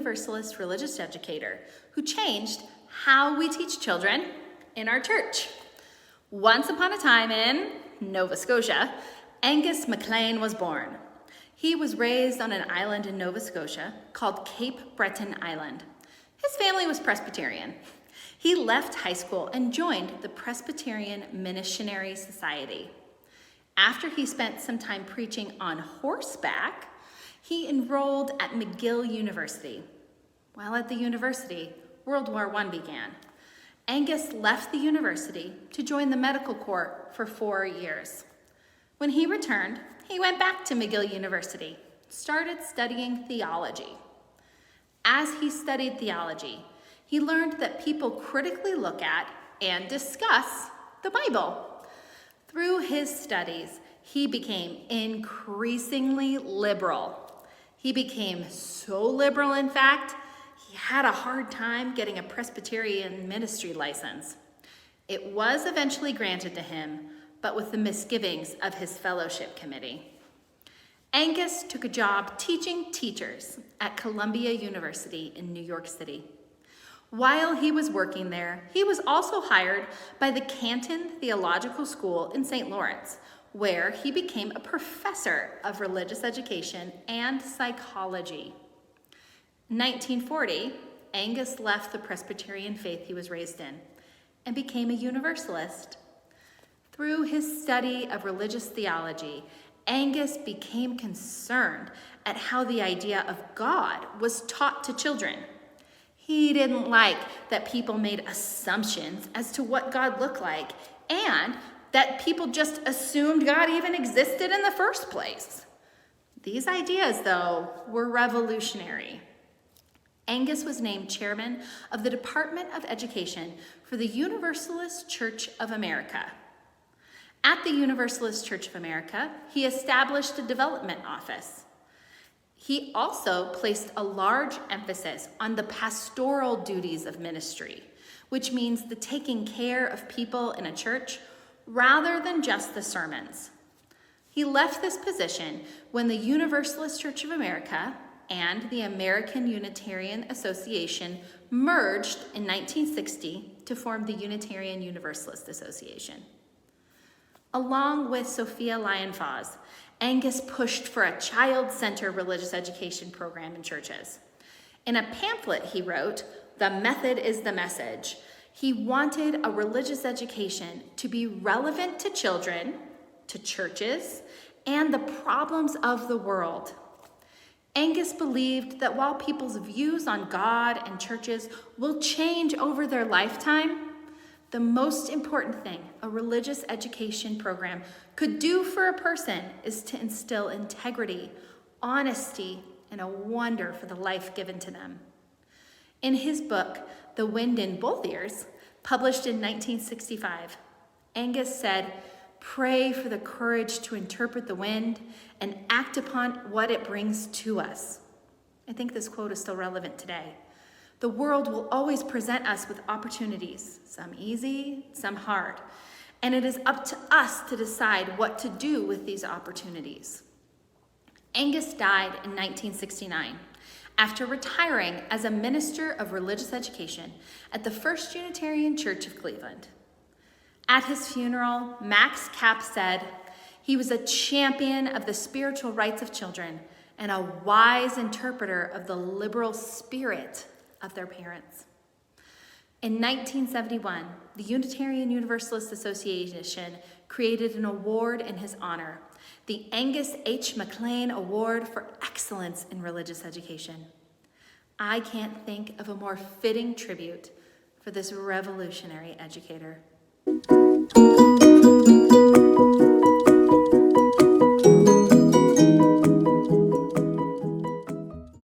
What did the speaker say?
Universalist religious educator who changed how we teach children in our church. Once upon a time in Nova Scotia, Angus MacLean was born. He was raised on an island in Nova Scotia called Cape Breton Island. His family was Presbyterian. He left high school and joined the Presbyterian Missionary Society. After he spent some time preaching on horseback, he enrolled at McGill University. While at the university, World War I began. Angus left the university to join the medical corps for 4 years. When he returned, he went back to McGill University, started studying theology. As he studied theology, he learned that people critically look at and discuss the Bible. Through his studies, he became increasingly liberal. He became so liberal, in fact, he had a hard time getting a Presbyterian ministry license. It was eventually granted to him, but with the misgivings of his fellowship committee. Angus took a job teaching teachers at Columbia University in New York City. While he was working there, he was also hired by the Canton Theological School in St. Lawrence, where he became a professor of religious education and psychology. In 1940, Angus left the Presbyterian faith he was raised in and became a Universalist. Through his study of religious theology, Angus became concerned at how the idea of God was taught to children. He didn't like that people made assumptions as to what God looked like and that people just assumed God even existed in the first place. These ideas, though, were revolutionary. Angus was named chairman of the Department of Education for the Universalist Church of America. At the Universalist Church of America, he established a development office. He also placed a large emphasis on the pastoral duties of ministry, which means the taking care of people in a church rather than just the sermons. He left this position when the Universalist Church of America and the American Unitarian Association merged in 1960 to form the Unitarian Universalist Association. Along with Sophia Lyon-Foss, Angus pushed for a child-centered religious education program in churches. In a pamphlet he wrote, "The Method is the Message," he wanted a religious education to be relevant to children, to churches, and the problems of the world. Angus believed that while people's views on God and churches will change over their lifetime, the most important thing a religious education program could do for a person is to instill integrity, honesty, and a wonder for the life given to them. In his book, The Wind in Both Ears, published in 1965, Angus said, "Pray for the courage to interpret the wind and act upon what it brings to us." I think this quote is still relevant today. The world will always present us with opportunities, some easy, some hard, and it is up to us to decide what to do with these opportunities. Angus died in 1969 after retiring as a minister of religious education at the First Unitarian Church of Cleveland. At his funeral, Max Kapp said, "He was a champion of the spiritual rights of children and a wise interpreter of the liberal spirit of their parents." In 1971, the Unitarian Universalist Association created an award in his honor, the Angus H. MacLean Award for Excellence in Religious Education. I can't think of a more fitting tribute for this revolutionary educator.